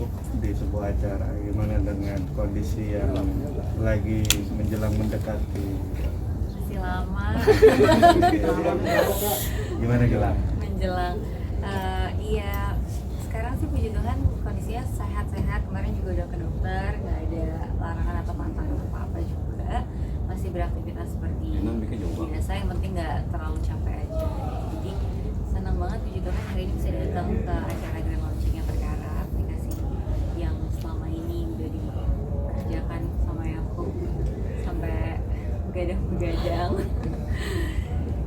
Yakub di sebuah acara. Gimana dengan kondisi yang lagi menjelang mendekati? Masih lama. Gimana Gilang? Menjelang. Iya. Sekarang sih puji Tuhan kondisinya sehat-sehat. Kemarin juga udah ke dokter, nggak ada larangan atau pantangan apa-apa juga. Masih beraktivitas seperti biasa. Yang penting nggak terlalu capek aja. Jadi senang banget puji Tuhan hari ini bisa datang ke acara grand launchingnya Perkara, aplikasi yang selama ini udah dikerjakan sama Yakub sampai begadang-begadang.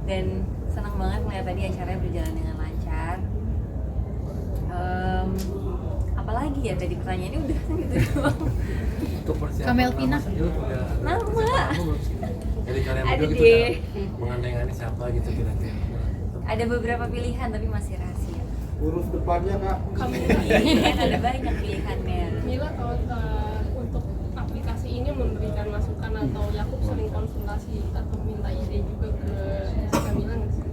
Dan senang banget melihat tadi acaranya berjalan dengan lancar. Apalagi ya tadi pertanyaannya udah gitu doang. Untuk persiapan Kamel Pina. Nama. Jadi kalian Ada berdua gitu deh. udah mengandeng-andeng siapa gitu kira-kira. Ada beberapa pilihan tapi masih rahasia. Huruf depannya Kak. Kan ada banyak pilihannya. Mila kalau untuk aplikasi ini memberikan masukan atau Yakub sering konsultasi atau minta ide juga ke Kamila nggak sih?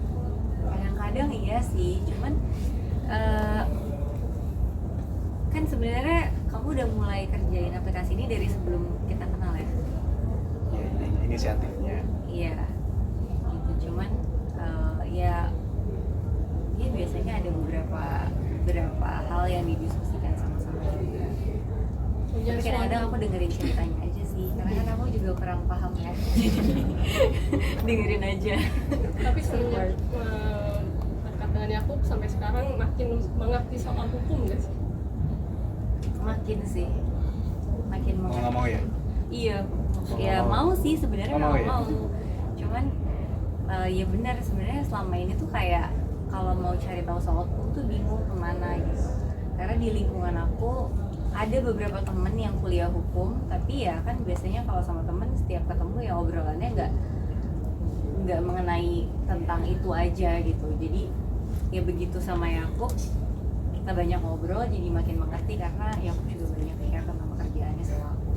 Kadang-kadang iya sih, cuman kan sebenarnya kamu udah mulai kerjain aplikasi ini dari sebelum kita kenal ya? Ya, inisiatifnya. Iya, gitu. Cuman ya biasanya ada beberapa hal yang didiskusikan sama-sama juga. Tapi kadang-kadang aku dengerin ceritanya aja sih, karena kan aku juga kurang paham ya. Dengerin aja. Tapi sebenarnya berkat dengan Yakub sampai sekarang makin mengerti soal hukum nggak sih? Makin sih, makin Mau nggak mau ya? Iya, Mau ya nggak mau? mau sih sebenarnya Mau ya? mau. Cuman ya benar sebenarnya selama ini tuh kayak kalau mau cari tahu soal hukum tuh bingung kemana gitu. Karena di lingkungan aku ada beberapa temen yang kuliah hukum, tapi ya kan biasanya kalau sama temen setiap ketemu ya obrolannya nggak mengenai tentang itu aja gitu. Jadi ya begitu sama Yakub kita banyak ngobrol jadi makin mengerti karena Yakub juga banyak share tentang pekerjaannya sama aku.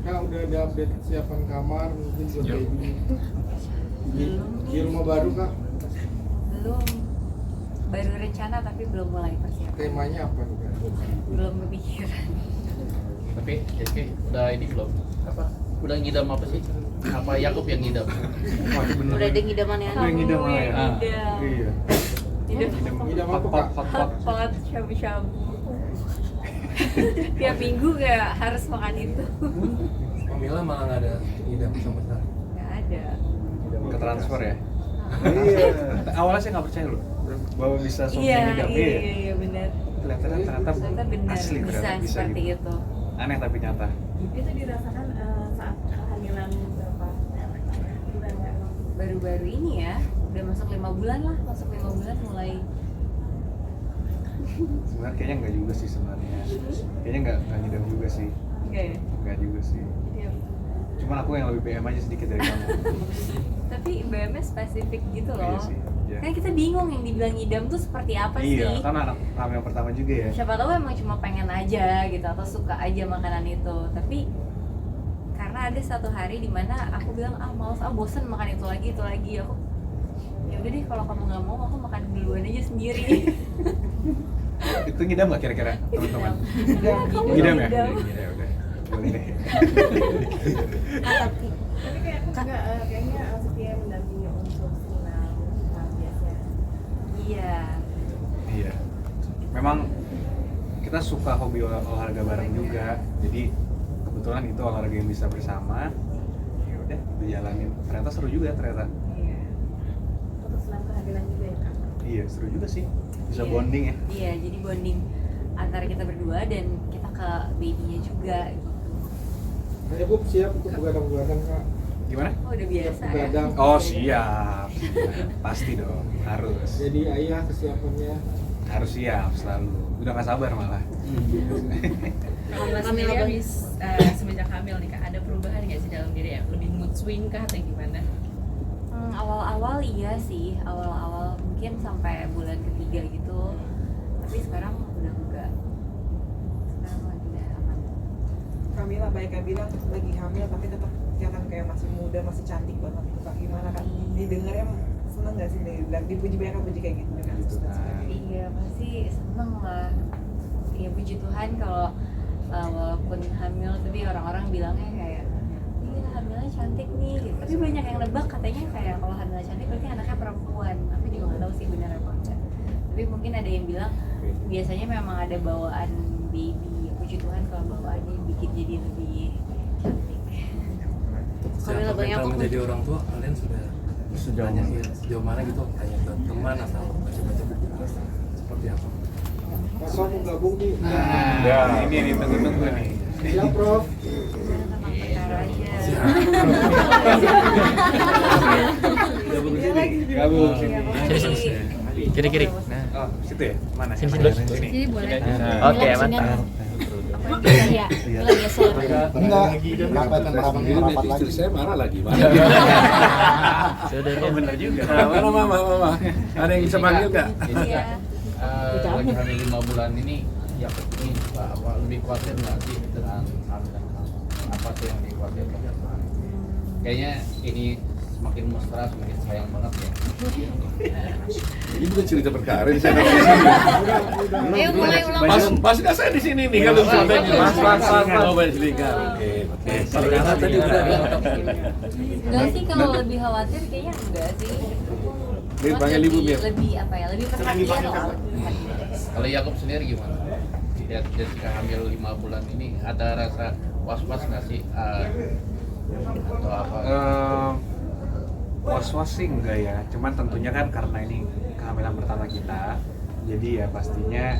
Kak udah ada update kesiapan kamar mungkin buat Yuk. baby. Belum Di rumah baru Kak. belum baru rencana tapi belum mulai persiapan, Temanya apa nih Kak? belum kepikiran. Tapi Rizky udah ini belum? Apa? Udah ngidam apa sih? Apa Yakub yang ngidam? Waduh bener. Udah ada ngidamannya Udah ngidam kamu ya? yang ngidam. Iya. Ngidam apa Kak? Hotpot shabu-shabu. Tiap minggu kayak harus makan itu. Kamila malah nggak ada ide sama sekali. Nggak ada. Ke transfer ya? Iya. Awalnya saya nggak percaya loh bahwa bisa Iya, ngidam. iya benar. Ternyata Ternyata benar asli bisa ternyata seperti gitu. itu. Aneh tapi nyata. Itu dirasakan saat kehamilan berapa bulan nggak? Baru-baru ini ya, udah masuk 5 bulan lah, masuk 5 bulan mulai. Sebenarnya kayaknya nggak juga sih sebenarnya. Kayaknya nggak ngidam juga sih. Enggak ya? Nggak juga sih. Iya. Cuman aku yang lebih BM aja sedikit dari kamu. Tapi BM-nya spesifik gitu loh. Iya sih. Iya. Kan kita bingung yang dibilang ngidam tuh seperti apa Iya, sih? kan anak kami yang pertama juga ya. Siapa tahu emang cuma pengen aja gitu atau suka aja makanan itu. Tapi karena ada satu hari dimana aku bilang males bosen makan itu lagi aku ya udah deh kalau kamu nggak mau aku makan duluan aja sendiri. Itu ngidam nggak kira-kira teman-teman? Kamu Ngidam ya? ngidam. Ya udah. Boleh deh. Tapi kayak aku juga kayaknya setia mendampingi untuk senam biasanya. Iya. Iya. Memang kita suka hobi olahraga bareng juga. Jadi kebetulan itu olahraga yang bisa bersama. Ya udah, kita jalanin. Ternyata seru juga ternyata. Iya. Untuk senam kehamilan juga ya Kak. Iya, seru juga sih. Bisa Iya. bonding ya. Iya, jadi bonding antara kita berdua dan kita ke baby-nya juga gitu. Ayo Bub siap untuk begadang-begadang Kak. Gimana? Oh, udah biasa ya. Begadang. Oh siap. Pasti dong, harus. Jadi ayah kesiapannya. Harus siap selalu. Udah gak sabar malah. Kamila sendiri habis semenjak hamil nih Kak, ada perubahan nggak sih dalam diri ya? Lebih mood swing kah atau gimana? Awal-awal iya sih, awal-awal mungkin sampai bulan ketiga gitu. Tapi sekarang udah enggak. Sekarang udah aman. Kamila baik bilang lagi hamil tapi tetap kelihatan kayak masih muda, masih cantik banget itu Kak. Gimana Kak? Didengarnya seneng nggak sih dibilang dipuji banyak puji kayak gitu dengan Gitu, dan Kak. sebagainya. Iya pasti seneng lah. ya puji Tuhan kalau walaupun hamil tapi orang-orang bilangnya kayak iya hamilnya cantik nih gitu. Tapi banyak yang nebak katanya kayak kalau hamilnya cantik berarti anaknya perempuan. Aku juga nggak tahu sih benar apa enggak. Tapi mungkin ada yang bilang biasanya memang ada bawaan baby. Puji Tuhan kalau bawaannya bikin jadi lebih cantik. Siapa mental menjadi orang tua, kalian sudah tanya ya, sejauh mana gitu, tanya ke teman atau baca-baca buku seperti apa? Pak Prof mau gabung nih. Ya, ini nih tunggu-tunggu nih. Ya Prof. Tentang perkara aja. Gabung di sini. Gabung sini. Kiri-kiri. Nah. Oh, situ ya? Mana? Sini, Mana? sini. Sini. Jadi boleh. Oke, mantap. Iya, lagi sore. Merapat lagi. Istri saya marah lagi. Sudah Oh, bener juga. Mana mama? Ada yang bisa panggil nggak? Ini Iya. lagi hamil 5 bulan ini ya ini apa lebih khawatir nggak sih dengan hal dan hal apa sih yang dikhawatirkan? Kayaknya ini semakin mesra semakin sayang banget ya. Ini bukan cerita perkara di sana. Di sini. Ayo mulai ulang. Pas nggak saya di sini nih kalau sudah jelas. Oh, baik selingkah. Oke. Perkara tadi udah. Enggak sih kalau lebih khawatir kayaknya enggak sih. Mir, Cuman panggil ibu, Mir. lebih apa ya? Lebih perhatian lah. Kalau Yakob sendiri gimana? Lihat Jessica hamil 5 bulan ini ada rasa was-was nggak sih? Atau apa? Was-was sih enggak ya, cuman tentunya kan karena ini kehamilan pertama kita, jadi ya pastinya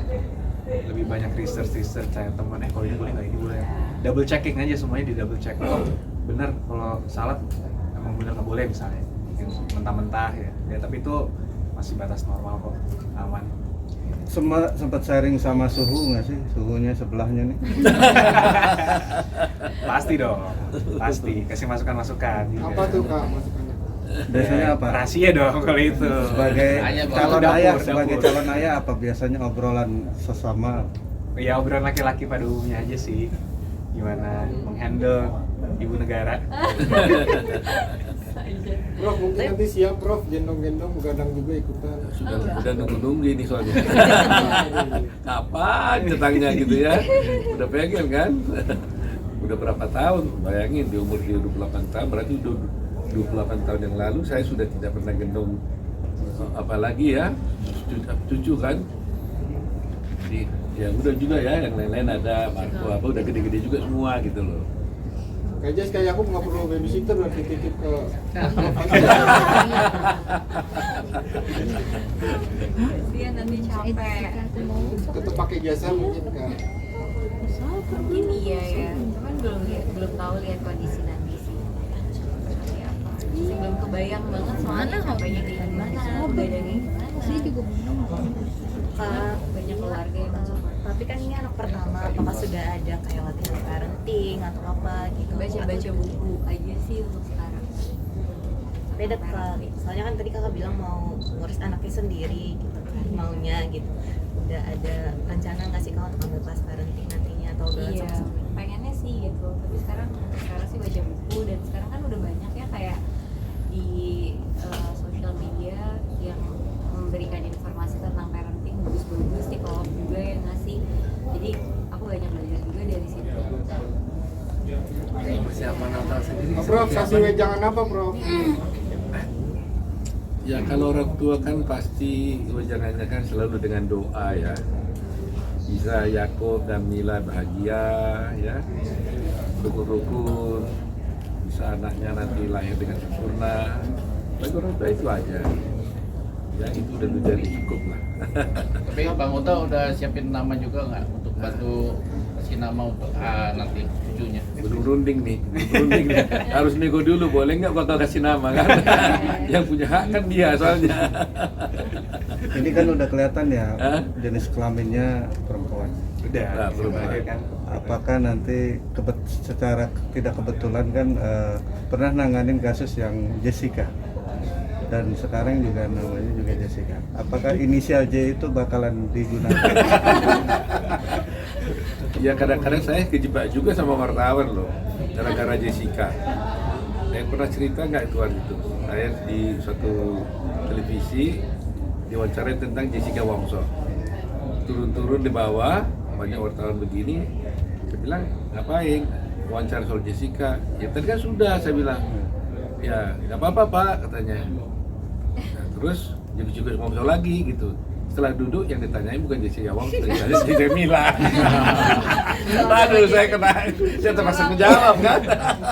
lebih banyak research saya temen kalau ini boleh nggak, ini boleh, double checking aja semuanya, di double check. Oh bener, kalau salad emang bener nggak boleh misalnya, mentah-mentah ya tapi itu masih batas normal kok, aman. Sempat sharing sama suhu nggak sih? Suhunya sebelahnya nih. Pasti dong, pasti kasih masukan juga. Apa tuh Kak masukannya? Biasanya apa? Rahasia dong kalau itu. Sebagai Hanya calon dapur, ayah, dapur. sebagai calon ayah apa biasanya obrolan sesama? Ya obrolan laki-laki pada umumnya aja sih, gimana menghandle ibu negara. Prof mungkin nanti siap Prof gendong-gendong begadang juga ikutan. Udah nunggu ini soalnya. Kapan cetangnya gitu ya? Udah pengen kan? Udah berapa tahun? Bayangin di umur dia 28 tahun, berarti udah 28 tahun yang lalu saya sudah tidak pernah gendong apalagi ya cucu kan. Jadi ya udah juga ya, yang lain-lain ada Marco apa udah gede-gede juga semua gitu loh. Kayak Jess kayak aku nggak perlu babysitter udah titip ke Dia nanti capek. tetap pakai jasa mungkin Kak. Mungkin iya ya, cuman belum tahu lihat kondisi nanti sih. Seperti apa? Masih belum kebayang banget soalnya capeknya kayak gimana, begadangnya gimana. Saya juga belum. Banyak keluarga yang masuk. Tapi kan ini anak pertama, apakah sudah ada kayak latihan parenting atau apa gitu? Baca buku aja sih untuk sekarang. Beda Kak, soalnya kan tadi kakak bilang mau ngurus anaknya sendiri gitu kan, maunya gitu. Udah ada rencana nggak sih Kak untuk ambil kelas parenting nantinya atau udah Iya, sama-sama? pengennya sih gitu. Tapi sekarang sih baca buku dan sekarang kan udah banyak ya kayak di sosial media yang memberikan informasi tentang parenting bagus-bagus, psikolog juga yang ngasih. Jadi aku banyak belajar juga dari situ. Persiapan Natal sendiri. Prof kasih wejangan apa Prof? Ya kalau orang tua kan pasti wejangannya kan selalu dengan doa ya. Bisa Yakob dan Mila bahagia ya, rukun-rukun, bisa anaknya nanti lahir dengan sempurna. Bagi orang tua itu aja. Ya itu udah jadi cukup lah. Tapi Bang Ota udah siapin nama juga nggak untuk bantu kasih nama untuk nanti cucunya? Belum runding nih. Harus nego dulu, boleh nggak bakal kasih nama kan? Yang punya hak kan dia soalnya. Ini kan udah kelihatan ya jenis kelaminnya perempuan. Udah, Nah, perempuan. kan. Apakah nanti secara tidak kebetulan kan pernah nanganin kasus yang Jessica dan sekarang juga namanya juga Jessica. Apakah inisial J itu bakalan digunakan? Ya kadang-kadang saya kejebak juga sama wartawan loh, gara-gara Jessica. Saya pernah cerita nggak itu hari itu? Saya di suatu televisi diwawancarai tentang Jessica Wongso. Turun-turun di bawah, banyak wartawan begini. Saya bilang ngapain wawancara soal Jessica? Ya tadi kan sudah saya bilang. Ya nggak apa-apa Pak katanya. Nah, terus juga ngobrol lagi gitu. Setelah duduk yang ditanyain bukan Jessica Wong, ditanya Jessica Mila. Aduh saya terpaksa menjawab kan.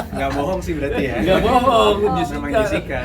Nggak bohong sih berarti ya. Nggak bohong, Memang Jessica.